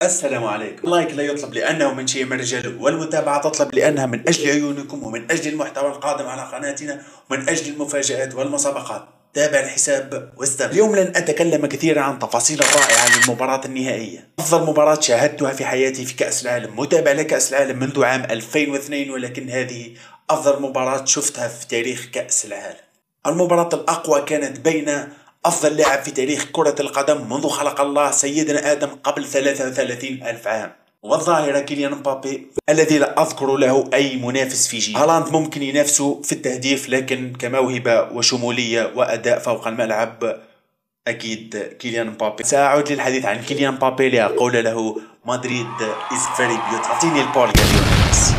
السلام عليكم. اللايك لا يطلب لأنه من شيم الرجال، والمتابعة تطلب لأنها من أجل عيونكم ومن أجل المحتوى القادم على قناتنا ومن أجل المفاجآت والمسابقات. تابع الحساب واستمع. اليوم لن أتكلم كثيرا عن تفاصيل الرائعة للمباراة النهائية. أفضل مباراة شاهدتها في حياتي في كأس العالم، متابع لكأس العالم منذ عام 2002، ولكن هذه أفضل مباراة شفتها في تاريخ كأس العالم. المباراة الأقوى كانت بين أفضل لاعب في تاريخ كرة القدم منذ خلق الله سيدنا آدم قبل 33 ألف عام، والظاهرة كيليان مبابي الذي لا أذكر له أي منافس في جيل. هالاند ممكن ينافسه في التهديف، لكن كموهبة وشمولية وأداء فوق الملعب أكيد كيليان مبابي. سأعود للحديث عن كيليان مبابي لأقول له مدريد is very beautiful. أعطيني البول يا ليونيل ميسي.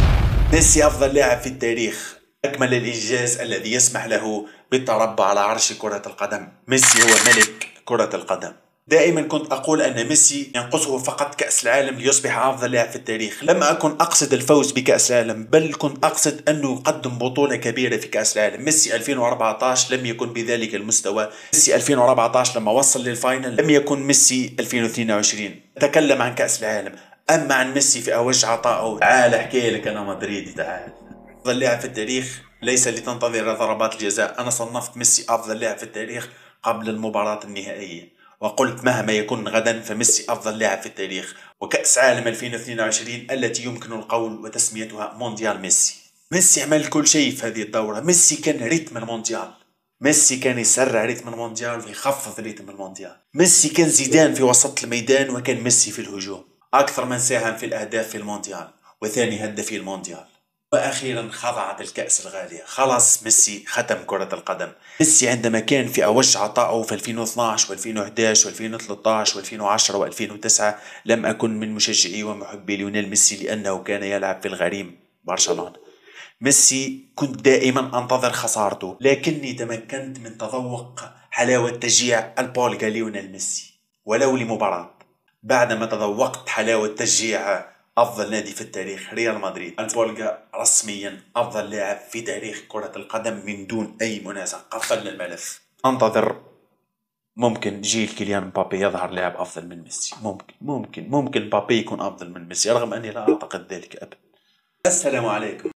ميسي أفضل لاعب في التاريخ، أكمل الإنجاز الذي يسمح له بالتربع على عرش كرة القدم. ميسي هو ملك كرة القدم. دائما كنت أقول أن ميسي ينقصه فقط كأس العالم ليصبح أفضل لاعب في التاريخ. لم أكن أقصد الفوز بكأس العالم، بل كنت أقصد أنه يقدم بطولة كبيرة في كأس العالم. ميسي 2014 لم يكن بذلك المستوى. ميسي 2014 لما وصل للفاينل لم يكن ميسي 2022. أتكلم عن كأس العالم. أما عن ميسي في أوج عطائه، تعال أحكي لك أنا مدريدي. تعال. أفضل لاعب في التاريخ ليس لتنتظر ضربات الجزاء. أنا صنفت ميسي أفضل لاعب في التاريخ قبل المباراة النهائية، وقلت مهما يكون غدا فميسي أفضل لاعب في التاريخ. وكأس عالم 2022 التي يمكن القول وتسميتها مونديال ميسي. ميسي عمل كل شيء في هذه الدورة. ميسي كان ريتم المونديال. ميسي كان يسرع ريتم المونديال ويخفض ريتم المونديال. ميسي كان زيدان في وسط الميدان، وكان ميسي في الهجوم. أكثر من ساهم في الأهداف في المونديال، وثاني هدافي المونديال. وأخيرا خضعت الكأس الغالية. خلاص ميسي ختم كرة القدم. ميسي عندما كان في أوج عطائه في 2012 و2011 و2013 و2010 و2009 لم أكن من مشجعي ومحبي ليونيل ميسي، لأنه كان يلعب في الغريم برشلونة. ميسي كنت دائما أنتظر خسارته، لكني تمكنت من تذوق حلاوة تشجيع البولغا ليونيل ميسي ولو لمباراة. بعدما تذوقت حلاوة تشجيع أفضل نادي في التاريخ ريال مدريد، البولغا رسميا أفضل لاعب في تاريخ كرة القدم من دون أي منازع. قفلنا الملف. أنتظر ممكن جيل كيليان مبابي يظهر لاعب أفضل من ميسي. ممكن مبابي يكون أفضل من ميسي، رغم أني لا أعتقد ذلك أبدا. السلام عليكم.